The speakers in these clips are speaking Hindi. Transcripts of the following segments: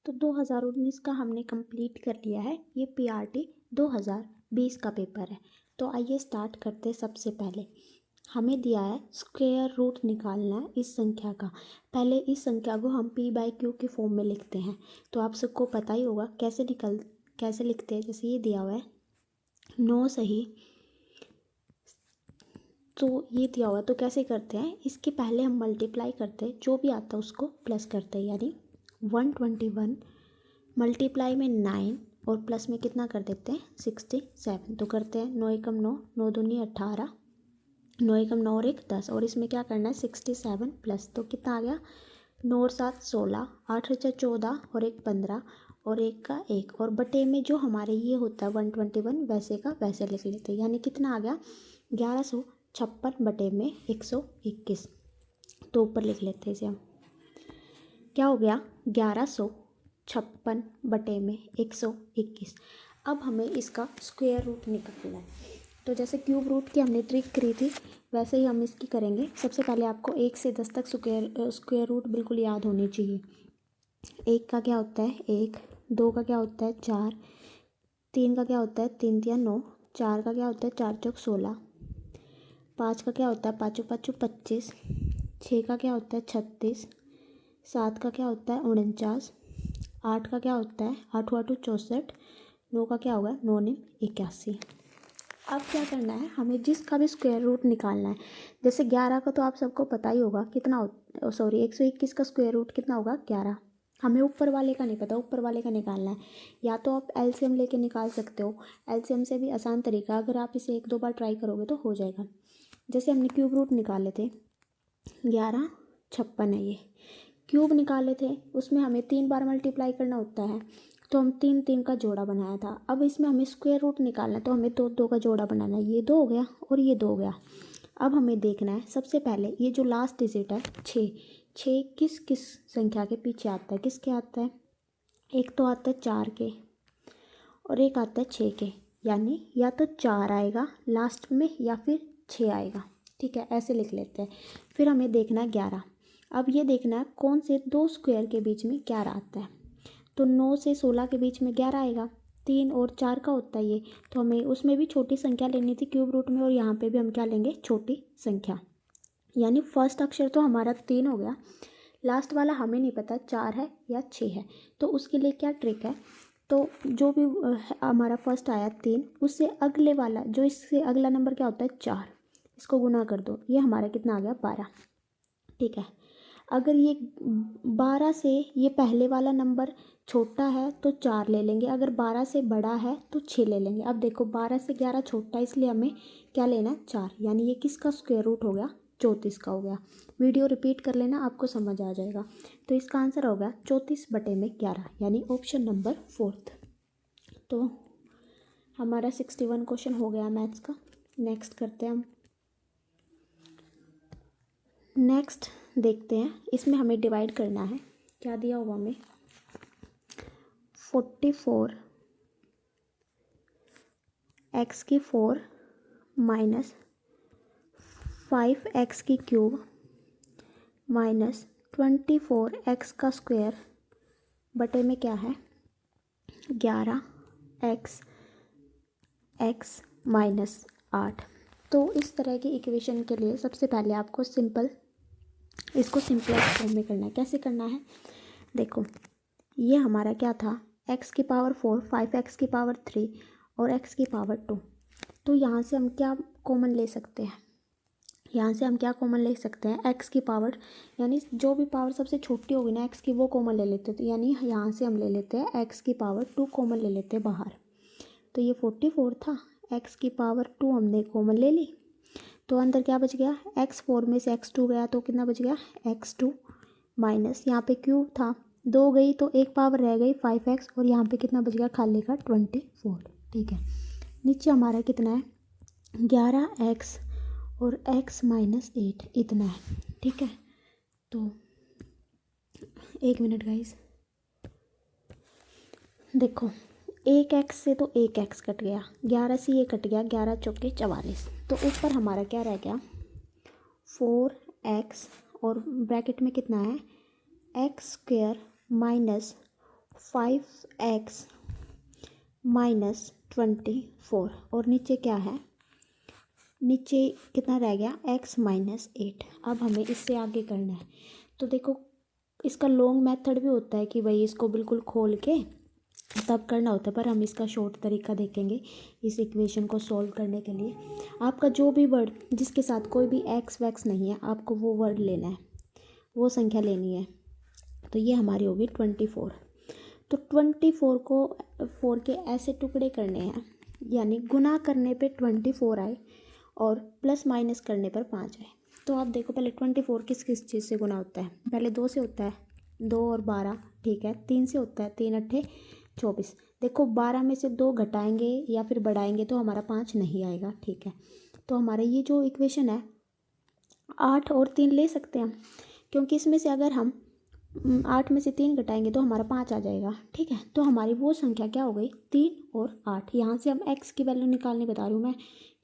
तो 2019 का हमने कंप्लीट कर लिया है। ये पीआरटी 2020 का पेपर है। तो आइए स्टार्ट करते हैं। सबसे पहले हमें दिया है स्क्वायर रूट निकालना है इस संख्या का। पहले इस संख्या को हम पी बाई क्यू के फॉर्म में लिखते हैं। तो आप सबको पता ही होगा कैसे लिखते हैं। जैसे ये दिया हुआ है 9 सही, तो ये दिया हुआ है तो कैसे करते हैं, इसके पहले हम मल्टीप्लाई करते हैं, जो भी आता है उसको प्लस करते हैं। यानी 121 मल्टीप्लाई में 9 और प्लस में कितना कर देते हैं 67। तो करते हैं 9 एकम 9, 9 दूनी 18, 9 एकम 9 और 1 10, और इसमें क्या करना है 67 प्लस। तो कितना आ गया 9 और 7 16, 8 और 4 14 और 1 15 और 1 का 1, और बटे में जो हमारे ये होता है 121 वैसे का वैसे लिख लेते हैं। यानी कितना आ गया 1156 बटे में 121। तो ऊपर लिख लेते हैं इसे हम। क्या हो गया 1156 बटे में 121। अब हमें इसका स्क्वायर रूट निकालना है। तो जैसे क्यूब रूट की हमने ट्रिक करी थी वैसे ही हम इसकी करेंगे। सबसे पहले आपको 1 से 10 तक स्क्वायर रूट बिल्कुल याद होनी चाहिए। 1 का क्या होता है 1, 2 का क्या होता है 4, 3 का क्या होता है 3 तिया 9, 4 का क्या होता है 4 चौक 16, 5 का क्या होता है 5 5 25, 6 का क्या होता है 36, 7 का क्या होता है 49, 8 का क्या होता है 8 8 64, 9 का क्या होगा 9 9 81। अब क्या करना है, हमें जिसका भी स्क्वायर रूट निकालना है। जैसे 11 का तो आप सबको पता ही होगा कितना 121 का स्क्वायर रूट कितना होगा 11। हमें ऊपर वाले का नहीं पता, ऊपर वाले का निकालना है। या तो आप एलसीएम लेके निकाल सकते हो, एलसीएम से भी आसान तरीका, अगर आप इसे 1 2 बार ट्राई करोगे तो हो जाएगा। जैसे हमने क्यूब रूट निकाले थे 1156 है, ये क्यूब निकाले थे, उसमें हमें 3 बार मल्टीप्लाई करना होता है, तो हम 3 3 का जोड़ा बनाया था। अब इसमें हमें स्क्वायर रूट निकालना है तो हमें 2 2 का जोड़ा बनाना है। ये 2 हो गया और ये 2 हो गया। अब हमें देखना है सबसे पहले ये जो लास्ट डिजिट है 6, 6 किस किस संख्या के पीछे आता है, किसके आता है, एक तो आता है 4 के और एक आता है 6 के। यानी या तो 4 आएगा लास्ट में या फिर 6 आएगा। ठीक है, ऐसे लिख लेते हैं। फिर हमें देखना है 11। अब ये देखना है कौन से 2 स्क्वायर के बीच में 11 आता है। तो 9 से 16 के बीच में 11 आएगा। 3 और 4 का होता है ये, तो हमें उसमें भी छोटी संख्या लेनी थी क्यूब रूट में, और यहाँ पे भी हम क्या लेंगे छोटी संख्या। यानी फर्स्ट अक्षर तो हमारा 3 हो गया, लास्ट वाला हमें नहीं पता 4 है या 6 है। तो उसके लिए क्या ट्रिक है, तो जो भी हमारा फर्स्ट आया 3, उससे अगले वाला जो इससे अगला नंबर क्या होता है 4, इसको गुना कर दो, ये हमारा कितना आ गया 12। ठीक है, अगर ये 12 से ये पहले वाला नंबर छोटा है तो 4 ले लेंगे, अगर 12 से बड़ा है तो 6 ले लेंगे। अब देखो 12 से 11 छोटा है, इसलिए हमें क्या लेना है 4। यानी ये किसका स्क्वायर रूट हो गया 34 का हो गया। वीडियो रिपीट कर लेना, आपको समझ आ जाएगा। तो इसका आंसर होगा 34 बटे में 11, यानी ऑप्शन नंबर 4। तो हमारा 61 क्वेश्चन हो गया मैथ्स का। नेक्स्ट करते हैं हम। नेक्स्ट देखते हैं, इसमें हमें डिवाइड करना है। क्या दिया हुआ हमें 44 x की 4 माइनस 5 x की क्यूब माइनस 24 x का स्क्वायर बटे में क्या है 11 x माइनस 8। तो इस तरह की इक्वेशन के लिए सबसे पहले आपको इसको सिंपलेस्ट फॉर्म में करना है। कैसे करना है, देखो ये हमारा क्या था x की पावर 4, 5x की पावर 3 और x की पावर 2। तो यहाँ से हम क्या कॉमन ले सकते हैं, x की पावर, यानी जो भी पावर सबसे छोटी होगी ना x की, वो कॉमन ले लेते हैं। तो यानी यहाँ से हम ले लेते हैं x की पावर 2 कॉमन ले लेते हैं बाहर। तो ये 44 था, x की पावर 2 हमने कॉमन ले ली, तो अंदर क्या बच गया x4 में से x2 गया तो कितना बच गया x2 माइनस, यहाँ पे क्यूब था 2 गई तो एक पावर रह गई 5x, और यहाँ पे कितना बच गया खाली का 24। ठीक है, नीचे हमारा कितना है 11x और x माइनस 8 इतना है। ठीक है, तो 1 मिनट गाइस, देखो 1x से तो 1x कट गया, 11 से ये कट गया, 11 चौके 44। तो ऊपर हमारा क्या रह गया 4x और ब्रैकेट में कितना है x square minus 5x minus 24 और नीचे क्या है, नीचे कितना रह गया x माइनस 8। अब हमें इससे आगे करना है। तो देखो इसका लॉन्ग मेथड भी होता है कि भाई इसको बिल्कुल खोल के तब करना होता है, पर हम इसका शॉर्ट तरीका देखेंगे इस इक्वेशन को सॉल्व करने के लिए। आपका जो भी वर्ड जिसके साथ कोई भी एक्स वैक्स नहीं है, आपको वो वर्ड लेना है, वो संख्या लेनी है। तो ये हमारी होगी 24। तो 24 को 4 के ऐसे टुकड़े करने हैं, यानी गुना करने पे 24 आए और प्लस माइनस करने पर 5 आए। तो आप देखो पहले 24 किस किस चीज़ से गुना होता है, पहले 2 से होता है, 2 और 12, ठीक है। 3 से होता है, 3 अट्ठे 24। देखो 12 में से 2 घटाएंगे या फिर बढ़ाएंगे तो हमारा 5 नहीं आएगा, ठीक है। तो हमारा ये जो इक्वेशन है 8 और 3 ले सकते हैं, क्योंकि इसमें से अगर हम 8 में से 3 घटाएंगे तो हमारा 5 आ जाएगा, ठीक है। तो हमारी वो संख्या क्या हो गई, 3 और 8। यहाँ से हम x की वैल्यू निकालने बता रही हूँ मैं,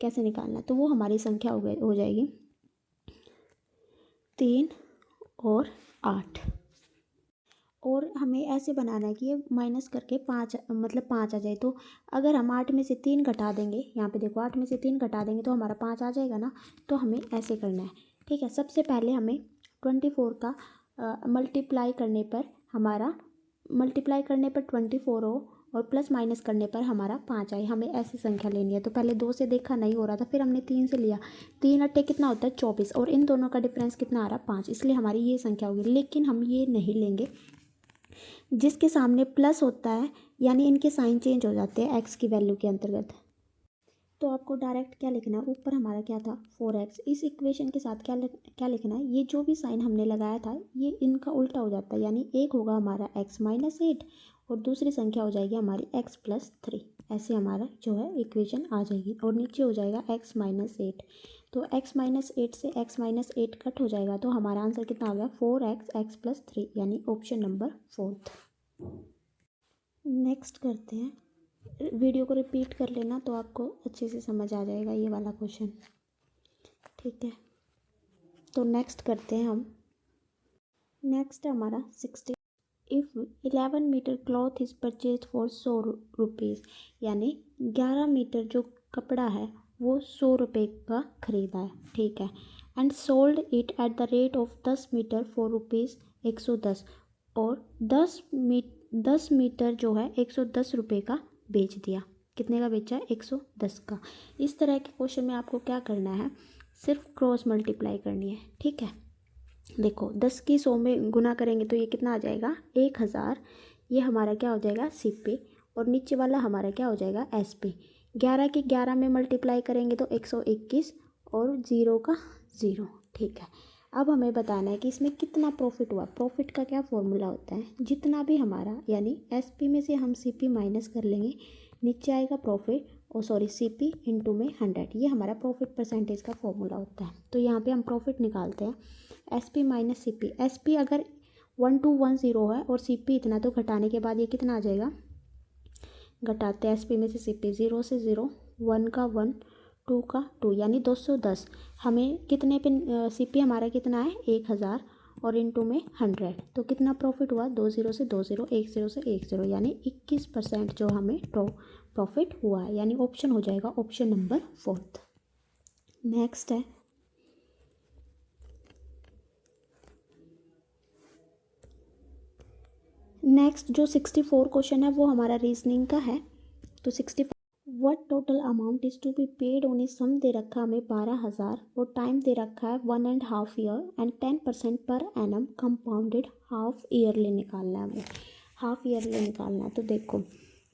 कैसे निकालना है। तो वो हमारी संख्या हो जाएगी 3 और 8। और हमें ऐसे बनाना है कि ये माइनस करके 5 मतलब 5 आ जाए। तो अगर हम 8 में से 3 घटा देंगे, यहाँ पे देखो 8 में से 3 घटा देंगे तो हमारा 5 आ जाएगा ना। तो हमें ऐसे करना है, ठीक है। सबसे पहले हमें 24 का मल्टीप्लाई करने पर हमारा 24 हो और प्लस माइनस करने पर हमारा 5 आए, हमें ऐसी संख्या लेनी है। तो पहले 2 से देखा नहीं हो रहा था, फिर हमने 3 से लिया। 3 अट्ठे कितना होता है 24, और इन दोनों का डिफरेंस कितना आ रहा है 5, इसलिए हमारी ये संख्या होगी। लेकिन हम ये नहीं लेंगे जिसके सामने प्लस होता है, यानी इनके साइन चेंज हो जाते हैं एक्स की वैल्यू के अंतर्गत। तो आपको डायरेक्ट क्या लिखना है, ऊपर हमारा क्या था 4x, इस इक्वेशन के साथ क्या लिखना है, ये जो भी साइन हमने लगाया था ये इनका उल्टा हो जाता है, यानी एक होगा हमारा x माइनस 8 और दूसरी संख्या हो जाएगी हमारी x प्लस 3। ऐसे हमारा जो है इक्वेशन आ जाएगी और नीचे हो जाएगा x माइनस 8। तो x माइनस 8 से x माइनस 8 कट हो जाएगा, तो हमारा आंसर कितना आ गया 4x x प्लस 3, यानी ऑप्शन नंबर 4। नेक्स्ट करते हैं, वीडियो को रिपीट कर लेना तो आपको अच्छे से समझ आ जाएगा ये वाला क्वेश्चन, ठीक है। तो नेक्स्ट करते हैं हम, नेक्स्ट हमारा 60। If 11 metre cloth is purchase for 100 rupees, यानी 11 मीटर जो कपड़ा है वो 100 रुपये का ख़रीदा है, ठीक है। And sold it at the rate of 10 metre for rupees 110, और 10 मीटर जो है 110 रुपये का बेच दिया। कितने का बेचा है 110 का। इस तरह के क्वेश्चन में आपको क्या करना है, सिर्फ क्रॉस मल्टीप्लाई करनी है, ठीक है। देखो 10 की 100 में गुना करेंगे तो ये कितना आ जाएगा 1000, ये हमारा क्या हो जाएगा CP, और नीचे वाला हमारा क्या हो जाएगा SP। 11 की 11 में मल्टीप्लाई करेंगे तो 121 और 0 का 0, ठीक है। अब हमें बताना है कि इसमें कितना प्रॉफिट हुआ। प्रॉफिट का क्या फॉर्मूला होता है, जितना भी हमारा, यानी SP में से हम CP माइनस कर लेंगे, नीचे आएगा प्रॉफिट और सॉरी CP इंटू में 100, ये हमारा प्रॉफिट परसेंटेज का फॉर्मूला होता है। तो यहाँ पे हम प्रॉफिट निकालते हैं, SP माइनस CP। SP अगर 1210 है और CP इतना, तो घटाने के बाद ये कितना आ जाएगा, घटाते हैं SP में से CP, 0 से 0, 1 का 1, 2 का 2, यानी 210। हमें कितने पे CP हमारा कितना है 1000 और इंटू में 100, तो कितना प्रॉफिट हुआ 20 से 20, 10 से 10, यानी 21% जो हमें प्रॉफिट हुआ है, यानी ऑप्शन हो जाएगा ऑप्शन नंबर 4। नेक्स्ट है, नेक्स्ट जो 64 क्वेश्चन है वो हमारा रीजनिंग का है। तो 64, what total amount is to be paid only, sum दे रखा हमें 12,000 और टाइम दे रखा है 1.5 year and 10% per annum compounded half yearly निकालना है हमें, हाफ ईयरली निकालना है। तो देखो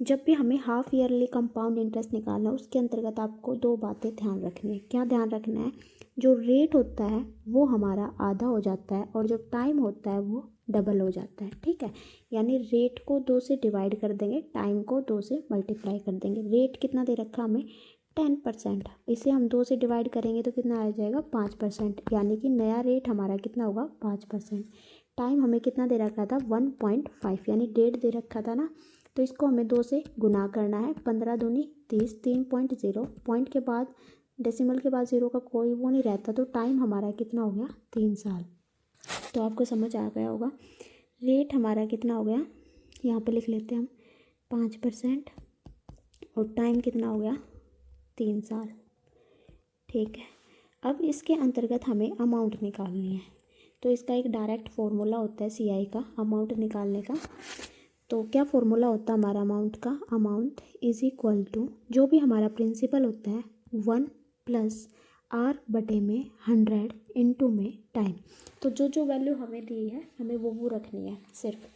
जब भी हमें हाफ ईयरली कंपाउंड इंटरेस्ट निकालना है, उसके अंतर्गत आपको 2 बातें ध्यान रखनी है। क्या ध्यान रखना है, जो रेट होता है वो हमारा आधा हो जाता है और जो टाइम होता है वो डबल हो जाता है, ठीक है। यानी रेट को 2 से डिवाइड कर देंगे, टाइम को 2 से मल्टीप्लाई कर देंगे। रेट कितना दे रखा हमें 10%, इसे हम 2 से डिवाइड करेंगे तो कितना आ जाएगा 5%, यानी कि नया रेट हमारा कितना होगा 5%। टाइम हमें कितना दे रखा था 1.5, यानी 1.5 दे रखा था ना, तो इसको हमें 2 से गुना करना है। 15 दूनी 30, 3.0, पॉइंट के बाद डेसिमल के बाद 0 का कोई वो नहीं रहता, तो टाइम हमारा कितना हो गया 3 साल। तो आपको समझ आ गया होगा, रेट हमारा कितना हो गया यहाँ पे लिख लेते हैं हम 5%, और टाइम कितना हो गया 3 साल। ठीक है, अब इसके अंतर्गत हमें अमाउंट निकालनी है। तो इसका एक डायरेक्ट फार्मूला होता है CI का अमाउंट निकालने का। तो क्या फार्मूला होता है हमारा अमाउंट का? अमाउंट इज इक्वल टू जो भी हमारा प्रिंसिपल होता है 1 प्लस R/100 इंटू में टाइम। तो जो जो वैल्यू हमें दी है हमें वो रखनी है। सिर्फ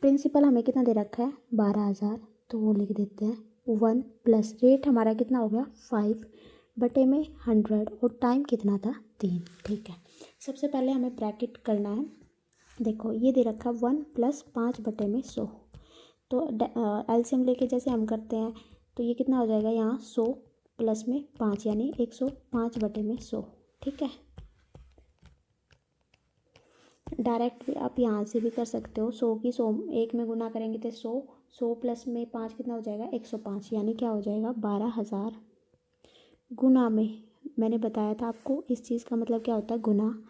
प्रिंसिपल हमें कितना दे रखा है 12,000, तो वो लिख देते हैं 1 प्लस रेट हमारा कितना हो गया 5/100 और टाइम कितना था 3। ठीक है, सबसे पहले हमें ब्रैकेट करना है। देखो ये दे रखा 1 प्लस 5/100, तो एलसीएम लेके जैसे हम करते हैं तो ये कितना हो जाएगा यहाँ 100 प्लस में 5 यानी 105/100। ठीक है, डायरेक्ट भी आप यहाँ से भी कर सकते हो। 100 की 100 एक में गुना करेंगे तो 100 प्लस में 5 कितना हो जाएगा 105, यानी क्या हो जाएगा 12,000 गुना में। मैंने बताया था आपको इस चीज़ का मतलब क्या होता है गुना।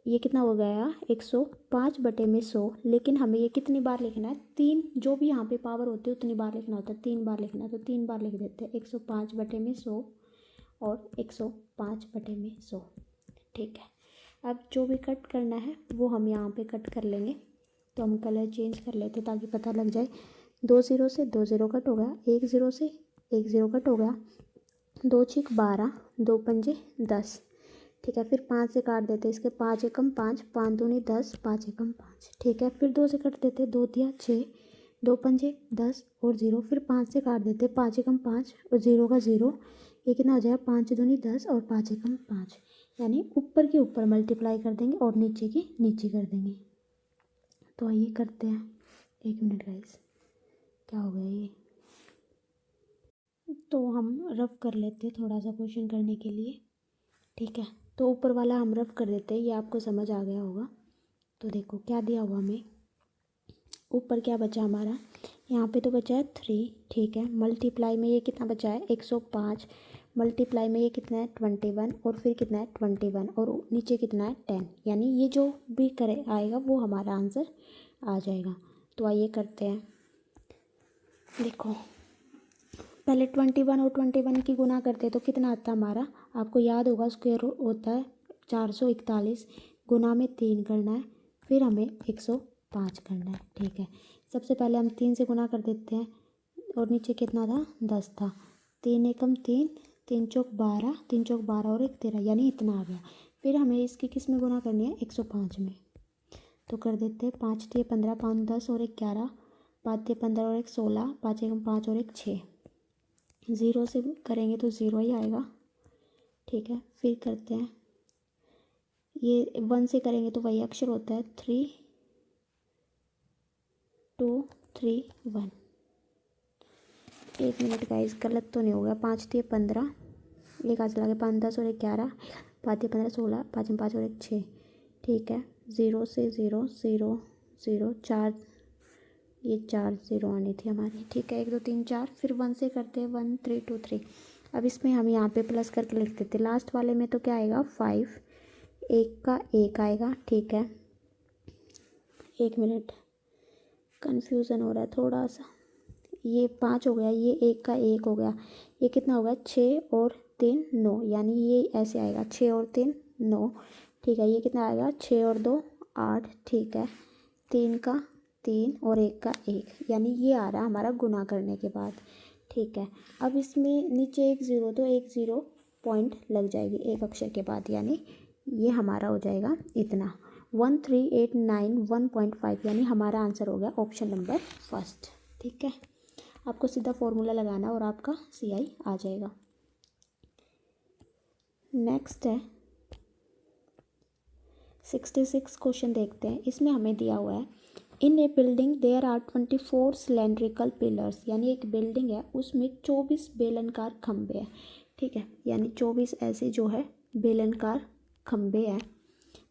ये कितना हो गया 105/100, लेकिन हमें ये कितनी बार लिखना है 3, जो भी यहाँ पे पावर होती है उतनी बार लिखना होता है, 3 बार लिखना है। तो 3 बार लिख देते हैं 105/100 और 105/100। ठीक है, अब जो भी कट करना है वो हम यहाँ पे कट कर लेंगे। तो हम कलर चेंज कर लेते हैं ताकि पता लग जाए। 2 0 से 2 0 कट हो गया, 1 0 से 1 0 कट हो गया, 2 6 12, 2 पंजे 10। ठीक है, फिर 5 से काट देते हैं इसके, 5 एकम 5, 5 दूनी 10, 5 एकम 5। ठीक है, फिर 2 से कट देते, 2 तिया 6, 2 पंजे 10 और 0, फिर 5 से काट देते, 5 एकम 5 और 0 का 0। ये कितना हो जाएगा 5 दूनी 10 और 5 एकम 5, यानी ऊपर के ऊपर मल्टीप्लाई कर देंगे और नीचे की नीचे कर देंगे। तो आइए करते हैं, 1 मिनट गाइस, क्या हो गया ये। तो हम रफ कर लेते हैं थोड़ा सा क्वेश्चन करने के लिए। ठीक है, तो ऊपर वाला हम रफ कर देते हैं, ये आपको समझ आ गया होगा। तो देखो क्या दिया हुआ हमें, ऊपर क्या बचा हमारा, यहाँ पे तो बचा है 3। ठीक है, मल्टीप्लाई में ये कितना बचा है 105, मल्टीप्लाई में ये कितना है 21, और फिर कितना है 21, और नीचे कितना है 10, यानी ये जो भी करे आएगा वो हमारा आंसर आ जाएगा। तो आइए करते हैं। देखो पहले 21 और 21 की गुना करते हैं तो कितना आता है हमारा, आपको याद होगा स्क्वायर होता है 441, गुना में 3 करना है, फिर हमें 105 करना है। ठीक है, सबसे पहले हम 3 से गुना कर देते हैं, और नीचे कितना था 10 था, 3 एकम 3, 3 चौक 12, 3 चौक 12 और 1 13, यानी इतना आ गया। फिर हमें इसकी किस में गुना करनी है 105 में। तो कर देते हैं 5 3 15, 5 10 और 1 11, 5 3 15 और 1 16, 5 एकम 5 और 1 6। 0 से करेंगे तो 0 ही आएगा। ठीक है, फिर करते हैं, ये 1 से करेंगे तो वही अक्षर होता है 3 2 3 1। 1 मिनट गाइस, गलत तो नहीं होगा। 5 3 15, एक आज लगे 5 10 और 1 11, 5 3 15 16, 5 5 और 1 6। ठीक है, 0 से 0 0 0 4, ये 4 0 आनी थी हमारी। ठीक है, 1 2 3 4, फिर 1 से करते हैं 1 3 2 3। अब इसमें हम यहाँ पे प्लस करके लिख देते, लास्ट वाले में तो क्या आएगा 5, एक का 1 आएगा। ठीक है, 1 मिनट, कन्फ्यूज़न हो रहा है थोड़ा सा। ये 5 हो गया, ये 1 का 1 हो गया, ये कितना होगा 6 और 3 9, यानी ये ऐसे आएगा 6 और 3 9। ठीक है, ये कितना आएगा 6 और 2 8। ठीक है, 3 का 3 और 1 का 1, यानी ये आ रहा है हमारा गुना करने के बाद। ठीक है, अब इसमें नीचे 1 0, तो 1 0 पॉइंट लग जाएगी एक अक्षर के बाद, यानी ये हमारा हो जाएगा इतना 1389 1.5, यानी हमारा आंसर हो गया ऑप्शन नंबर फर्स्ट। ठीक है, आपको सीधा फॉर्मूला लगाना और आपका CI आ जाएगा। नेक्स्ट है 66 क्वेश्चन देखते हैं। इसमें हमें दिया हुआ है in a building there are 24 cylindrical pillars, यानी एक बिल्डिंग है उसमें 24 बेलनकार खंबे हैं। ठीक है, यानी 24 ऐसे जो है बेलनकार खंबे हैं।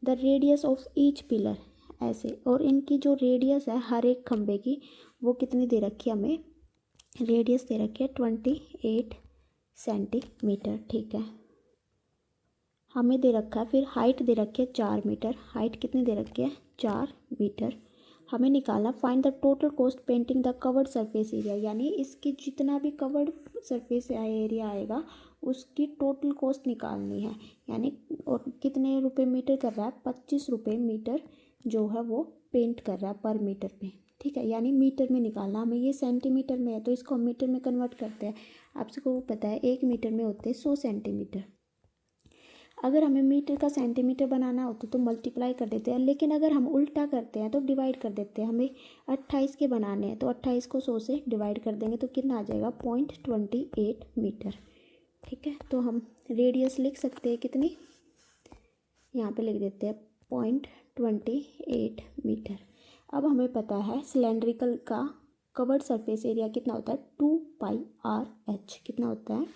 The radius of each pillar, ऐसे, और इनकी जो रेडियस है हर एक खंबे की वो कितनी दे रखी है, हमें रेडियस दे रखी है 28 सेंटीमीटर। ठीक है, हमें दे रखा है, फिर हाइट दे रखी है 4 मीटर, हाइट कितनी दे रखी है 4 मीटर, हमें निकालना find the total cost painting the curved surface area, यानी इसकी जितना भी कवर्ड सरफेस एरिया आएगा उसकी टोटल कॉस्ट निकालनी है। यानी और कितने रुपए मीटर कर रहा है, 25 रुपये मीटर जो है वो पेंट कर रहा है पर मीटर पे। ठीक है, यानी मीटर में निकालना हमें। ये सेंटीमीटर में है तो इसको हम मीटर में कन्वर्ट करते हैं। आप सबको पता है 1 मीटर में होते हैं 100 सेंटीमीटर। अगर हमें मीटर का सेंटीमीटर बनाना होता तो मल्टीप्लाई कर देते हैं, लेकिन अगर हम उल्टा करते हैं तो डिवाइड कर देते हैं। हमें 28 के बनाने हैं तो 28 को 100 से डिवाइड कर देंगे तो कितना आ जाएगा 0.28 मीटर। ठीक है, तो हम रेडियस लिख सकते हैं कितनी, यहाँ पे लिख देते हैं 0.28 मीटर। अब हमें पता है सिलेंड्रिकल का कवर्ड सरफेस एरिया कितना होता है 2πr/h। कितना होता है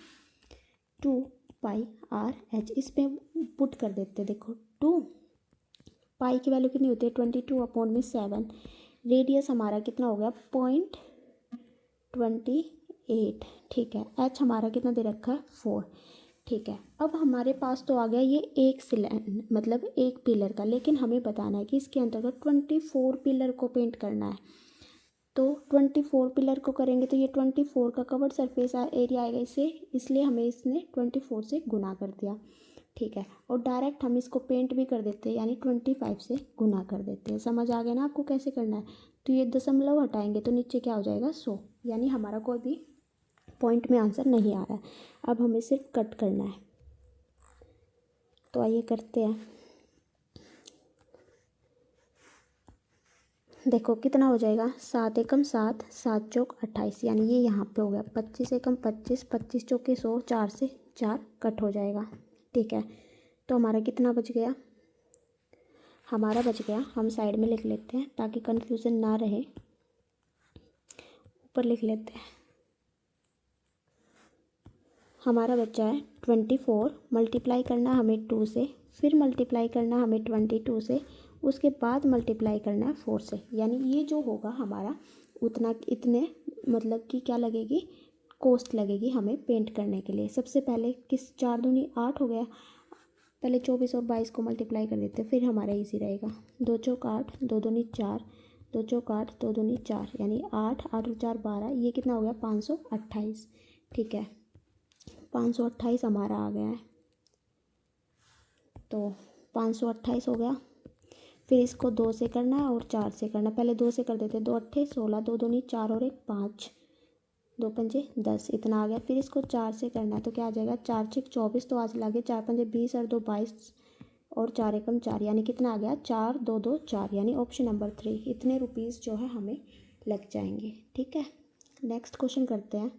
2πr/h। इस पे पुट कर देते हैं। देखो 2 पाई की वैल्यू कितनी होती है 22/7। रेडियस हमारा कितना हो गया 0.28। ठीक है, एच हमारा कितना दे रखा है 4। ठीक है, अब हमारे पास तो आ गया ये एक मतलब एक पिलर का, लेकिन हमें बताना है कि इसके अंतर्गत 24 पिलर को पेंट करना है। तो 24 पिलर को करेंगे तो ये 24 का कवर्ड सरफेस एरिया आएगा इसे, इसलिए हमें इसने 24 से गुना कर दिया। ठीक है, और डायरेक्ट हम इसको पेंट भी कर देते हैं, यानी 25 से गुना कर देते हैं। समझ आ गया ना आपको कैसे करना है। तो ये दशमलव हटाएंगे तो नीचे क्या हो जाएगा 100, यानी हमारा कोई भी पॉइंट में आंसर नहीं आ रहा है। अब हमें सिर्फ कट करना है, तो आइए करते हैं। देखो कितना हो जाएगा 7 एकम 7, 7 चौक 28, यानी ये यहाँ पे हो गया 25 एकम 25, 25 चौके 100, 4 से 4 कट हो जाएगा। ठीक है, तो हमारा कितना बच गया, हमारा बच गया, हम साइड में लिख लेते हैं ताकि कन्फ्यूज़न ना रहे। ऊपर लिख लेते हैं, हमारा बच्चा है 24, मल्टीप्लाई करना हमें 2 से, फिर मल्टीप्लाई करना हमें 22 से, उसके बाद मल्टीप्लाई करना है 4 से। यानी ये जो होगा हमारा उतना इतने मतलब कि क्या लगेगी कॉस्ट लगेगी हमें पेंट करने के लिए। सबसे पहले किस 4 दूनी 8 हो गया, पहले 24 और 22 को मल्टीप्लाई कर देते हैं, फिर हमारा इजी रहेगा। 2 चौक 8, 2 दूनी 4, 2 चौक 8, 2 दूनी 4, यानी 8, 8 और 4 12, ये कितना हो गया 528। ठीक है, 528 हमारा आ गया है, तो 528 हो गया। फिर इसको 2 से करना है और 4 से करना है। पहले 2 से कर देते हैं, 2 अट्ठे 16, 2 दूनी 4 और 1 5, 2 पंजे 10, इतना आ गया। फिर इसको 4 से करना है तो क्या आ जाएगा 4 6 24, तो आज लागे 4 पंजे 20 और 2 22 और 4 एकम 4, यानी कितना आ गया 4 2 2 4, यानी ऑप्शन नंबर 3। इतने रुपीज़ जो है हमें लग जाएंगे। ठीक है, नेक्स्ट क्वेश्चन करते हैं।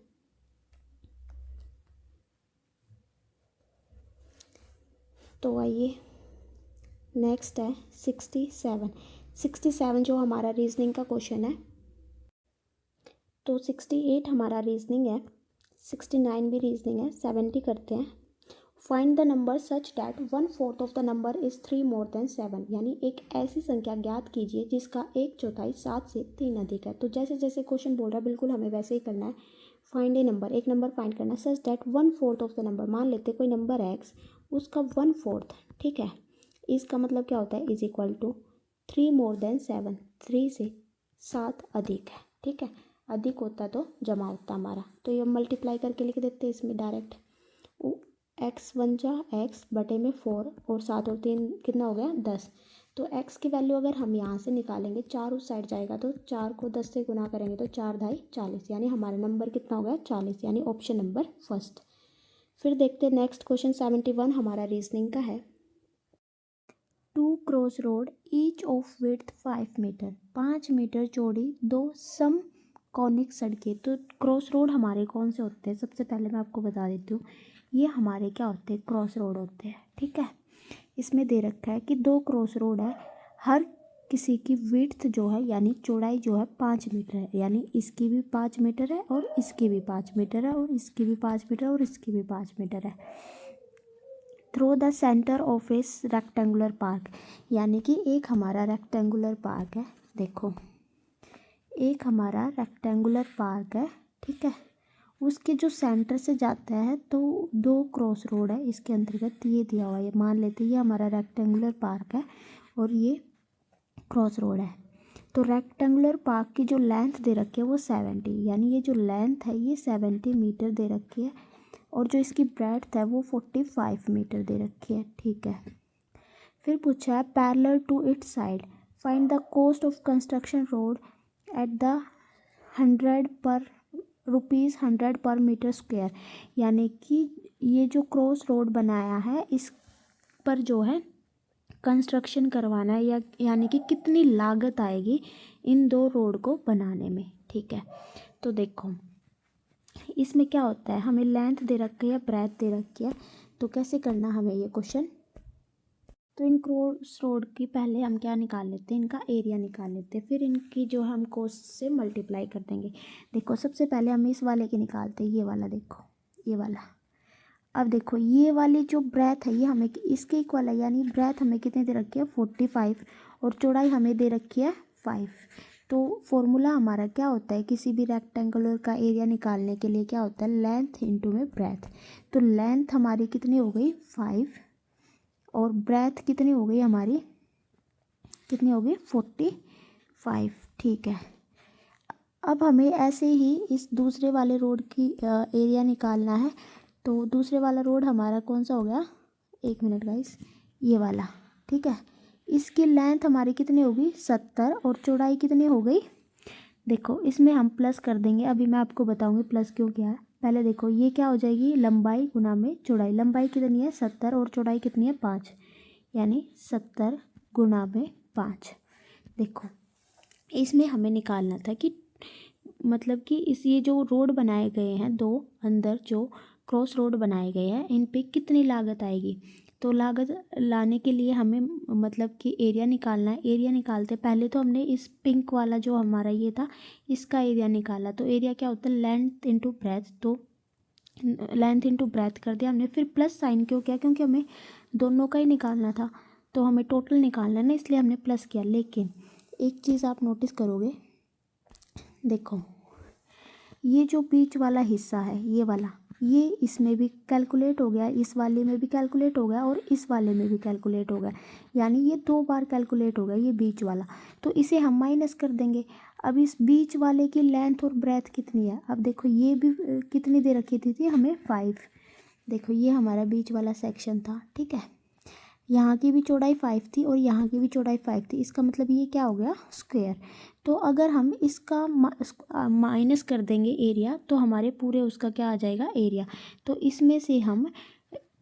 तो आइए नेक्स्ट है 67 जो हमारा रीजनिंग का क्वेश्चन है। तो 68 हमारा रीजनिंग है, 69 भी रीजनिंग है, 70 करते हैं। Find the number such that 1/4 of the number is 3 more than 7, यानी एक ऐसी संख्या ज्ञात कीजिए जिसका 1/4 7 से 3 अधिक है। तो जैसे जैसे क्वेश्चन बोल रहा है बिल्कुल हमें वैसे ही करना है। फाइंड ए नंबर, एक नंबर फाइंड करना, such that 1/4 of the number, मान लेते कोई नंबर है एक्स, उसका 1/4, ठीक है, इसका मतलब क्या होता है is equal to 3 more than 7, 3 से 7 अधिक है। ठीक है, अधिक होता तो जमा होता हमारा, तो ये मल्टीप्लाई करके लिख देते हैं इसमें डायरेक्ट। एक्स 1 जा एक्स बटे में 4 और 7 और 3 कितना हो गया 10। तो एक्स की वैल्यू अगर हम यहाँ से निकालेंगे 4 उस साइड जाएगा तो 4 को 10 से गुना करेंगे तो 4 ढाई 40, यानी हमारा नंबर कितना हो गया 40, यानी ऑप्शन नंबर फर्स्ट। फिर देखते हैं नेक्स्ट क्वेश्चन 71 हमारा रीजनिंग का है। 2 cross road each of width 5 metre, 5 metre चौड़ी 2 सम कॉनिक सड़कें। तो क्रॉस रोड हमारे कौन से होते हैं, सबसे पहले मैं आपको बता देती हूँ, ये हमारे क्या होते हैं क्रॉस रोड होते हैं। ठीक है, इसमें दे रखा है कि 2 क्रॉस रोड है, हर किसी की विड्थ जो है यानी चौड़ाई जो है 5 मीटर है, यानी इसकी भी 5 मीटर है और इसकी भी 5 मीटर है और इसकी भी 5 मीटर और इसकी भी 5 मीटर है। थ्रू द सेंटर ऑफ इस रेक्टेंगुलर पार्क, यानी कि एक हमारा रेक्टेंगुलर पार्क है, देखो एक हमारा रेक्टेंगुलर पार्क है, ठीक है, उसके जो सेंटर से जाता है तो 2 क्रॉस रोड है इसके अंतर्गत, ये दिया हुआ है, मान लेते हैं ये हमारा रेक्टेंगुलर पार्क है और ये क्रॉस रोड है। तो रेक्टेंगुलर पार्क की जो लेंथ दे रखी है वो 70, यानी ये जो लेंथ है ये 70 मीटर दे रखी है और जो इसकी ब्रेड्थ है वो 45 मीटर दे रखी है। ठीक है, फिर पूछा है parallel to its side find the cost of construction road at the 100 per metre square, यानी कि ये जो क्रॉस रोड बनाया है इस पर जो है कंस्ट्रक्शन करवाना है या यानी कि कितनी लागत आएगी इन दो रोड को बनाने में। ठीक है, तो देखो इसमें क्या होता है, हमें लेंथ दे रखी है, ब्रेथ दे रखी है, तो कैसे करना हमें ये क्वेश्चन। तो इन क्रॉस रोड की पहले हम क्या निकाल लेते हैं, इनका एरिया निकाल लेते हैं, फिर इनकी जो हम कॉस्ट से मल्टीप्लाई कर देंगे। देखो सबसे पहले हम इस वाले की निकालते हैं, ये वाला देखो, ये वाला। अब देखो ये वाली जो ब्रेथ है ये हमें इसके इक्वल है, यानी ब्रेथ हमें कितनी दे रखी है 45 और चौड़ाई हमें दे रखी है 5। तो फॉर्मूला हमारा क्या होता है, किसी भी रेक्टेंगुलर का एरिया निकालने के लिए क्या होता है, लेंथ इंटू में ब्रेथ। तो लेंथ हमारी कितनी हो गई 5 और ब्रेथ कितनी हो गई हमारी, कितनी हो गई 45। ठीक है, अब हमें ऐसे ही इस दूसरे वाले रोड की एरिया निकालना है। तो दूसरे वाला रोड हमारा कौन सा हो गया, एक मिनट गाइस, ये वाला। ठीक है, इसकी लेंथ हमारी कितनी होगी 70 और चौड़ाई कितनी हो गई, देखो इसमें हम प्लस कर देंगे, अभी मैं आपको बताऊंगी प्लस क्यों किया है। पहले देखो ये क्या हो जाएगी, लंबाई गुना में चौड़ाई, लंबाई कितनी है 70 और चौड़ाई कितनी है 5, यानी 70 गुना में 5। देखो इसमें हमें निकालना था कि मतलब कि इस ये जो रोड बनाए गए हैं दो, अंदर जो क्रॉस रोड बनाए गए हैं इन पे कितनी लागत आएगी। तो लागत लाने के लिए हमें मतलब कि एरिया निकालना है। एरिया निकालते पहले तो हमने इस पिंक वाला जो हमारा ये था इसका एरिया निकाला। तो एरिया क्या होता है, लेंथ इंटू ब्रेथ, तो लेंथ इंटू ब्रेथ कर दिया हमने। फिर प्लस साइन क्यों किया, क्योंकि हमें दोनों का ही निकालना था, तो हमें टोटल निकालना है ना, इसलिए हमने प्लस किया। लेकिन एक चीज़ आप नोटिस करोगे, देखो ये जो बीच वाला हिस्सा है ये वाला, ये इसमें भी कैलकुलेट हो गया, इस वाले में भी कैलकुलेट हो गया और इस वाले में भी कैलकुलेट हो गया, यानी ये 2 बार कैलकुलेट हो गया ये बीच वाला। तो इसे हम माइनस कर देंगे। अब इस बीच वाले की लेंथ और ब्रेथ कितनी है, अब देखो ये भी कितनी दे रखी थी हमें 5। देखो ये हमारा बीच वाला सेक्शन था। ठीक है, यहाँ की भी चौड़ाई 5 थी और यहाँ की भी चौड़ाई 5 थी, इसका मतलब ये क्या हो गया स्क्वायर। तो अगर हम इसका माइनस कर देंगे एरिया तो हमारे पूरे उसका क्या आ जाएगा एरिया। तो इसमें से हम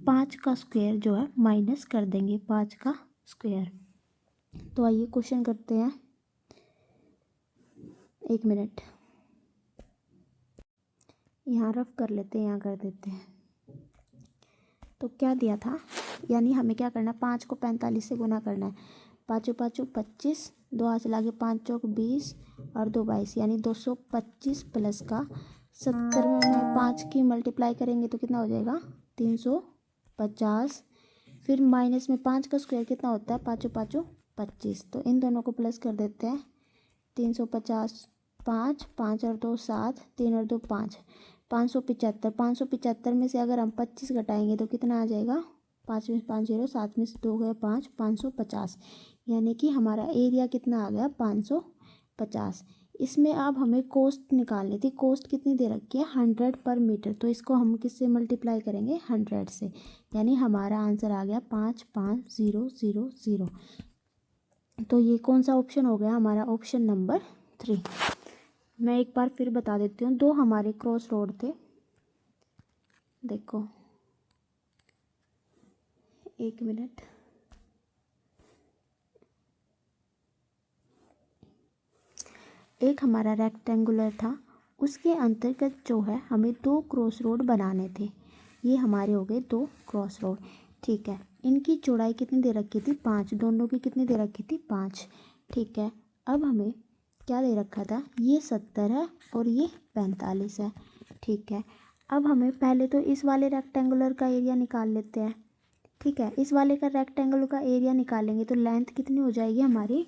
5 का स्क्वायर जो है माइनस कर देंगे, 5 का स्क्वायर। तो आइए क्वेश्चन करते हैं, एक मिनट यहाँ रफ कर लेते हैं, यहाँ कर देते हैं। तो क्या दिया था, यानी हमें क्या करना है, 5 को 45 से गुना करना है, 5 5 25, 2 हाथ से लागे 5 चौक 20 और 2 22, यानी 225 प्लस का 70 में 5 की मल्टीप्लाई करेंगे तो कितना हो जाएगा 350। फिर माइनस में 5 का स्क्वायर कितना होता है, 5 5 25, तो इन दोनों को प्लस कर देते हैं, 350 5 5 और 2 7, 3 और 2 5, 575। 575 में से अगर हम 25 घटाएंगे तो कितना आ जाएगा, 5 में 5 0, 7 में से 2 गए 5, 550, यानी कि हमारा एरिया कितना आ गया 550। इसमें अब हमें कॉस्ट निकालनी थी, कॉस्ट कितनी दे रखी है 100 पर मीटर, तो इसको हम किससे मल्टीप्लाई करेंगे 100 से, यानी हमारा आंसर आ गया 55000। तो ये कौन सा ऑप्शन हो गया हमारा, ऑप्शन नंबर 3। मैं एक बार फिर बता देती हूँ, दो हमारे क्रॉस रोड थे, देखो एक मिनट, एक हमारा रेक्टेंगुलर था, उसके अंतर्गत जो है हमें 2 क्रॉस रोड बनाने थे। ये हमारे हो गए 2 क्रॉस रोड। ठीक है, इनकी चौड़ाई कितनी दे रखी थी 5, दोनों की कितनी दे रखी थी 5। ठीक है, अब हमें क्या दे रखा था, ये 70 है और ये 45 है। ठीक है, अब हमें पहले तो इस वाले रेक्टेंगुलर का एरिया निकाल लेते हैं। ठीक है, इस वाले का रेक्टेंगुलर का एरिया निकालेंगे तो लेंथ कितनी हो जाएगी हमारी,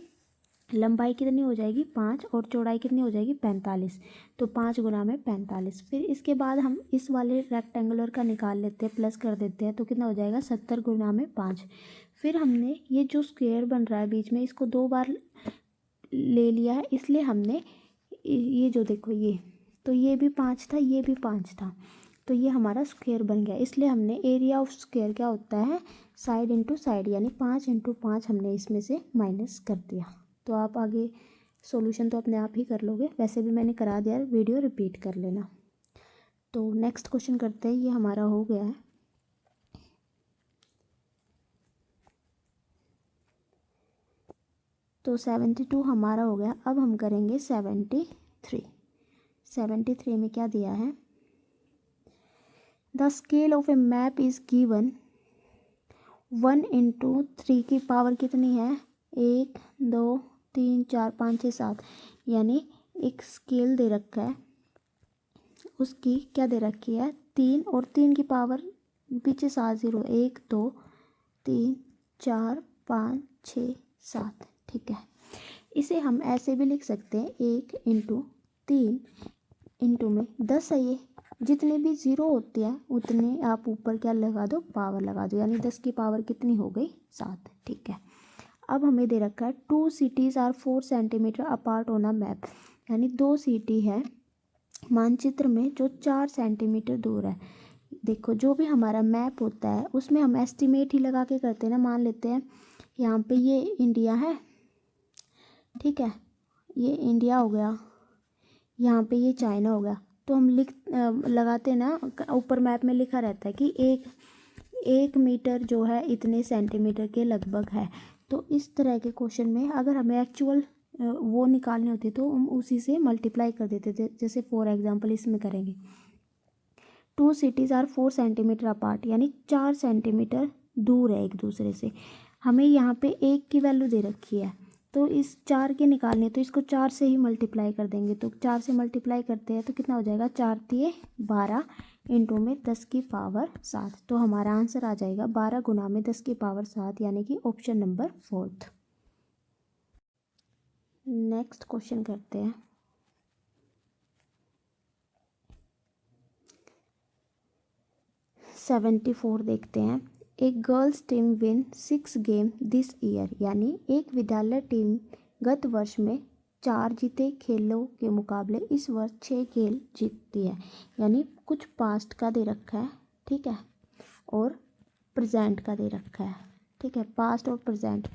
लंबाई कितनी हो जाएगी 5 और चौड़ाई कितनी हो जाएगी 45, तो 5 गुना में 45। फिर इसके बाद हम इस वाले रेक्टेंगुलर का निकाल लेते हैं, प्लस कर देते हैं, तो कितना हो जाएगा 70 गुना में 5। फिर हमने ये जो स्क्वायर बन रहा है बीच में इसको 2 बार ले लिया है, इसलिए हमने ये जो देखो ये, तो ये भी 5 था, ये भी 5 था, तो ये हमारा स्क्वायर बन गया। इसलिए हमने एरिया ऑफ स्क्वायर क्या होता है, साइड इंटू साइड, यानी 5 इंटू 5 हमने इसमें से माइनस कर दिया। तो आप आगे सॉल्यूशन तो अपने आप ही कर लोगे, वैसे भी मैंने करा दिया, वीडियो रिपीट कर लेना। तो नेक्स्ट क्वेश्चन करते हैं, ये हमारा हो गया है। तो 72 हमारा हो गया। अब हम करेंगे 73। 73 में क्या दिया है, the scale of A map is given 1 into 3 की पावर कितनी है, 1 2 3 4 5 6 7, यानी एक स्केल दे रखा है, उसकी क्या दे रखी है 3, और 3 की पावर पीछे 7 0, 1 2 3 4 5 6 7, ठीक है। इसे हम ऐसे भी लिख सकते हैं, 1 इंटू 3 इंटू में 10 है, ये जितने भी ज़ीरो होती है उतने आप ऊपर क्या लगा दो, पावर लगा दो, यानी 10 की पावर कितनी हो गई, 7, ठीक है। अब हमें दे रखा है 2 cities are 4 centimetre apart on a map, यानी 2 सिटी है मानचित्र में जो 4 सेंटीमीटर दूर है। देखो जो भी हमारा मैप होता है उसमें हम एस्टिमेट ही लगा के करते हैं ना, मान लेते हैं यहाँ पे ये इंडिया है, ठीक है, ये इंडिया हो गया, यहाँ पे ये चाइना हो गया, तो हम लगाते हैं ना, ऊपर मैप में लिखा रहता है कि एक मीटर जो है इतने सेंटीमीटर के लगभग है। तो इस तरह के क्वेश्चन में अगर हमें एक्चुअल वो निकालनी होती तो हम उसी से मल्टीप्लाई कर देते थे। जैसे फॉर एग्जांपल इसमें करेंगे 2 cities आर 4 सेंटीमीटर अपार्ट, यानी 4 सेंटीमीटर दूर है एक दूसरे से। हमें यहाँ पे 1 की वैल्यू दे रखी है, तो इस 4 के निकालने तो इसको 4 से ही मल्टीप्लाई कर देंगे। तो 4 से मल्टीप्लाई करते हैं तो कितना हो जाएगा, 4 तिये 12 इंटू में 10 की पावर 7। तो हमारा आंसर आ जाएगा 12 गुना में 10 की पावर 7, यानी कि ऑप्शन नंबर 4। नेक्स्ट क्वेश्चन करते हैं। सेवेंटी 74 देखते हैं। एक girls team win 6 game this year, यानी एक विद्यालय टीम गत वर्ष में 4 जीते खेलों के मुकाबले इस वर्ष 6 खेल जीतती है, यानी कुछ पास्ट का दे रखा है, ठीक है, और प्रेजेंट का दे रखा है, ठीक है, पास्ट और प्रेजेंट,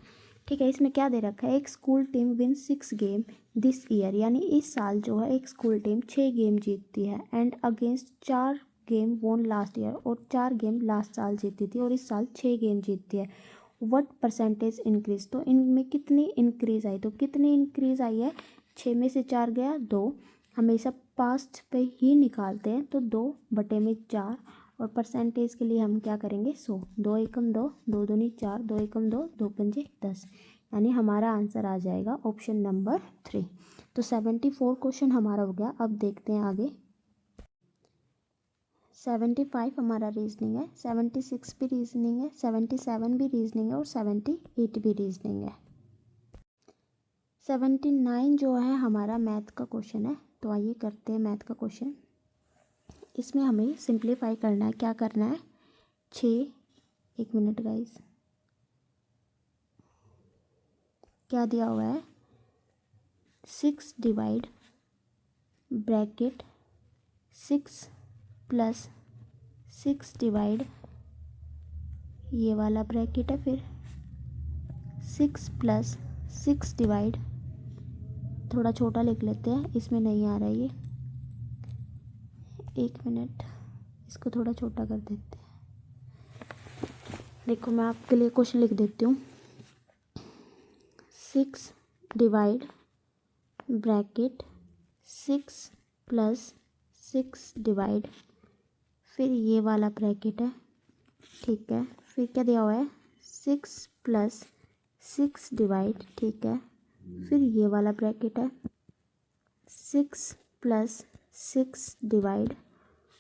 ठीक है। इसमें क्या दे रखा है, एक school team win 6 game this year, यानी इस साल जो है एक स्कूल टीम 6 गेम जीतती है, एंड अगेंस्ट 4 गेम वोन लास्ट ईयर, और 4 गेम लास्ट साल जीती थी और इस साल 6 गेम जीतती है। व्हाट परसेंटेज इंक्रीज, तो इनमें कितनी इंक्रीज आई, तो कितनी इंक्रीज आई है, 6 में से 4 गया 2, हमेशा पास्ट पे ही निकालते हैं, तो 2/4, और परसेंटेज के लिए हम क्या करेंगे 100, 2 एकम 2, 2 दूनी 4, 2 एकम 2, 2 पंजे 10, यानी हमारा आंसर आ जाएगा ऑप्शन नंबर 3। तो 74 क्वेश्चन हमारा हो गया। अब देखते हैं आगे। 75 हमारा रीजनिंग है, 76 भी रीजनिंग है, 77 भी रीजनिंग है, और 78 भी रीजनिंग है। 79 जो है हमारा मैथ का क्वेश्चन है। तो आइए करते हैं मैथ का क्वेश्चन। इसमें हमें सिंप्लीफाई करना है। क्या करना है, 1 मिनट गाइस, क्या दिया हुआ है, 6 डिवाइड ब्रैकेट 6 प्लस 6 डिवाइड, ये वाला ब्रैकेट है, फिर 6 प्लस 6 डिवाइड, थोड़ा छोटा लिख लेते हैं, इसमें नहीं आ रहा है ये, 1 मिनट, इसको थोड़ा छोटा कर देते हैं। देखो मैं आपके लिए क्वेश्चन लिख देती हूँ, 6 डिवाइड ब्रैकेट 6 प्लस 6 डिवाइड, फिर ये वाला ब्रैकेट है, ठीक है, फिर क्या दिया हुआ है, 6 प्लस 6 डिवाइड, ठीक है, फिर ये वाला ब्रैकेट है, 6 प्लस 6 डिवाइड,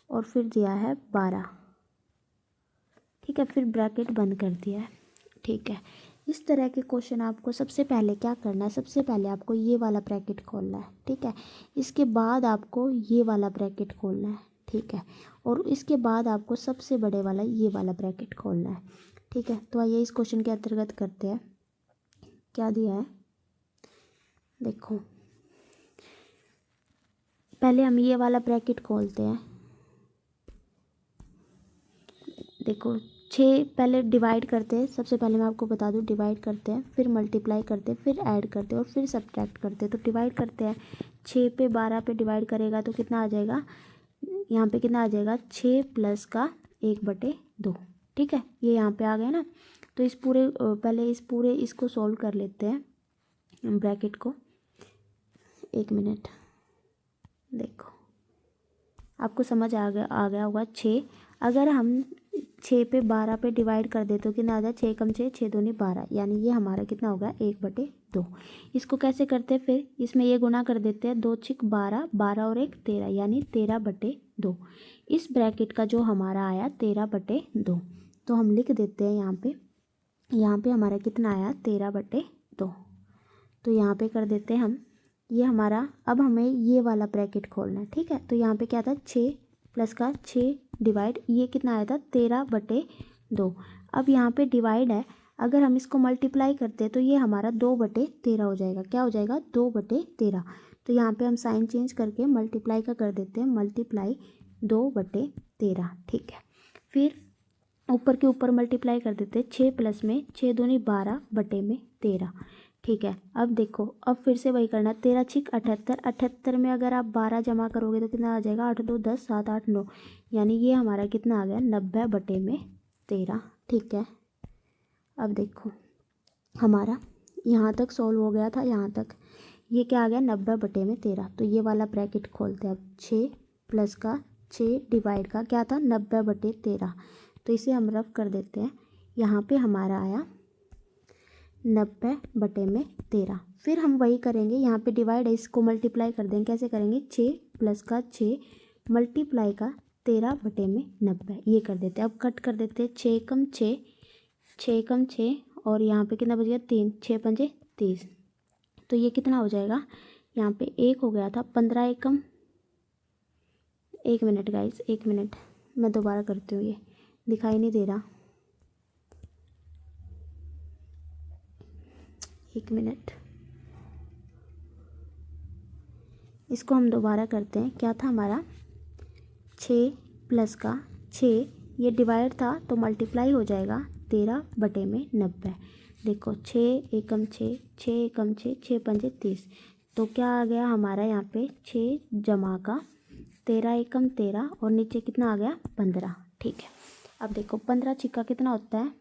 और फिर दिया है 12, ठीक है, फिर ब्रैकेट बंद कर दिया है, ठीक है। इस तरह के क्वेश्चन आपको सबसे पहले क्या करना है, सबसे पहले आपको ये वाला ब्रैकेट खोलना है, ठीक है, इसके बाद आपको ये वाला ब्रैकेट खोलना है, ठीक है, और इसके बाद आपको सबसे बड़े वाला ये वाला ब्रैकेट खोलना है, ठीक है। तो आइए इस क्वेश्चन के अंतर्गत करते हैं। क्या दिया है, देखो पहले हम ये वाला ब्रैकेट खोलते हैं। देखो 6 पहले डिवाइड करते हैं, सबसे पहले मैं आपको बता दूं डिवाइड करते हैं, फिर मल्टीप्लाई करते हैं, फिर ऐड करते हैं और फिर सब्ट्रैक्ट करते हैं। तो डिवाइड करते हैं, 6 पे 12 पे डिवाइड करेगा तो कितना आ जाएगा, यहाँ पे कितना आ जाएगा 6 प्लस का 1/2। ठीक है, ये यहाँ पे आ गया ना। तो इस पूरे पहले इस पूरे इसको सॉल्व कर लेते हैं ब्रैकेट को। 1 मिनट, देखो आपको समझ आ गया होगा। 6 अगर हम 6 पे 12 पे डिवाइड कर दे तो कितना आ जाए, 6 कम 6 6 दूनी 12, यानी ये हमारा कितना होगा 1/2। इसको कैसे करते हैं, फिर इसमें ये गुना कर देते हैं, 2 6 12, 12 और 1 13, यानी 13/2। इस ब्रैकेट का जो हमारा आया 13/2, तो हम लिख देते हैं यहाँ पे हमारा कितना आया 13/2। तो यहाँ पे कर देते हैं हम ये हमारा। अब हमें ये वाला ब्रैकेट खोलना है। ठीक है, तो यहाँ पे क्या था 6 प्लस का 6 डिवाइड, ये कितना आया था 13/2। अब यहाँ पे डिवाइड है, अगर हम इसको मल्टीप्लाई करते हैं तो ये हमारा 2/13 हो जाएगा। क्या हो जाएगा 2/13। तो यहाँ पे हम साइन चेंज करके मल्टीप्लाई का कर देते हैं, मल्टीप्लाई 2/13। ठीक है, फिर ऊपर के ऊपर मल्टीप्लाई कर देते हैं, 6 प्लस में 6 दूनी 12/13। ठीक है, अब देखो अब फिर से वही करना, 13 6 78, 78 में अगर आप 12 जमा करोगे तो कितना आ जाएगा 8 2 10 7 8 9, यानी ये हमारा कितना आ गया 90/13। ठीक है, अब देखो हमारा यहाँ तक सॉल्व हो गया था, यहाँ तक ये क्या आ गया 90/13। तो ये वाला ब्रैकेट खोलते हैं अब। 6 प्लस का 6 डिवाइड का क्या था 90/13, तो इसे हम रफ कर देते हैं। यहाँ पे हमारा आया 90/13। फिर हम वही करेंगे, यहाँ पे डिवाइड है, इसको मल्टीप्लाई कर देंगे। कैसे करेंगे, 6 प्लस का 6 मल्टीप्लाई का 13/90, ये कर देते हैं। अब कट कर देते हैं, 6 कम 6 6 कम 6 और यहाँ पे कितना बच गया 3, 6 पंजे 30। तो ये कितना हो जाएगा, यहाँ पे 1 हो गया था, 15 एकम 1 मिनट गाइस, 1 मिनट मैं दोबारा करती हूँ, ये दिखाई नहीं दे रहा। 1 मिनट, इसको हम दोबारा करते हैं। क्या था हमारा 6 प्लस का 6, ये डिवाइड था तो मल्टीप्लाई हो जाएगा 13/90। देखो 6 एकम 6 6 एकम 6 6 पंजे 30। तो क्या आ गया हमारा यहाँ पे 6 जमा का 13 एकम 13 और नीचे कितना आ गया 15। ठीक है, अब देखो 15 छिक्का कितना होता है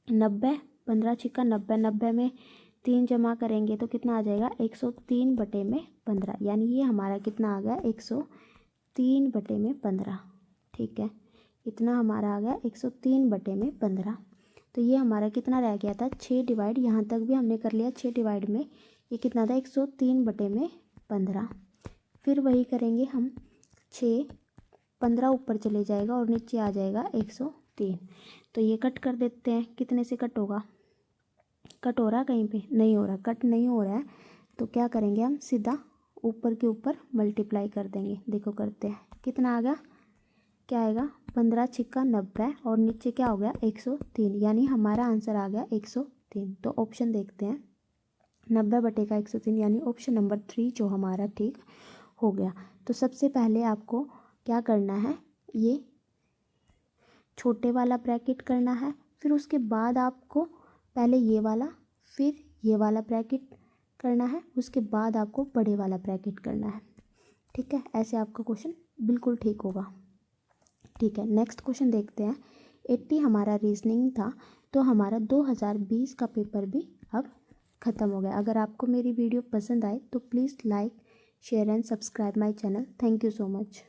90, 15 छिक्का 90, 90 में 3 जमा करेंगे तो कितना आ जाएगा 103/15, यानी ये हमारा कितना आ गया 103/15। ठीक है, इतना हमारा आ गया 103/15। तो ये हमारा कितना रह गया था 6 डिवाइड, यहाँ तक भी हमने कर लिया 6 डिवाइड में, ये कितना था 103/15। फिर वही करेंगे हम, 6 15 ऊपर चले जाएगा और नीचे आ जाएगा 103। तो ये कट कर देते हैं, कितने से कट होगा, कट हो रहा है कहीं पे, नहीं हो रहा, कट नहीं हो रहा है। तो क्या करेंगे हम, सीधा ऊपर के ऊपर मल्टीप्लाई कर देंगे। देखो करते हैं, कितना आ गया, क्या आएगा 15 छिक्का 90 और नीचे क्या हो गया 103, यानी हमारा आंसर आ गया 103। तो ऑप्शन देखते हैं, 90/103, यानी ऑप्शन नंबर 3 जो हमारा ठीक हो गया। तो सबसे पहले आपको क्या करना है, ये छोटे वाला ब्रैकेट करना है, फिर उसके बाद आपको पहले ये वाला फिर ये वाला ब्रैकेट करना है, उसके बाद आपको बड़े वाला ब्रैकेट करना है। ठीक है, ऐसे आपका क्वेश्चन बिल्कुल ठीक होगा। ठीक है, नेक्स्ट क्वेश्चन देखते हैं। 80 हमारा रीजनिंग था, तो हमारा 2020 का पेपर भी अब ख़त्म हो गया। अगर आपको मेरी वीडियो पसंद आए तो please like share and subscribe my channel. Thank you so much.